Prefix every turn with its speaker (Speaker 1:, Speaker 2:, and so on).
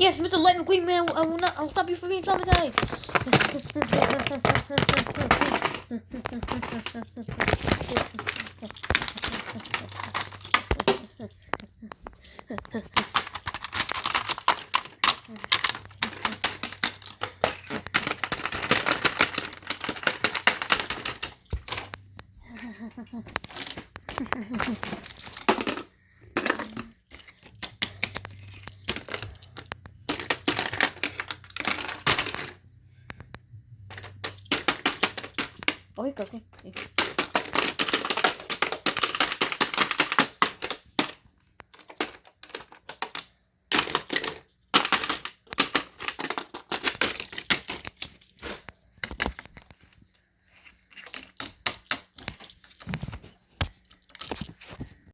Speaker 1: Yes, Mr. Lightning Queen Man, I will not. I'll stop you from being traumatized. Oh, hey, Crusty. Hey.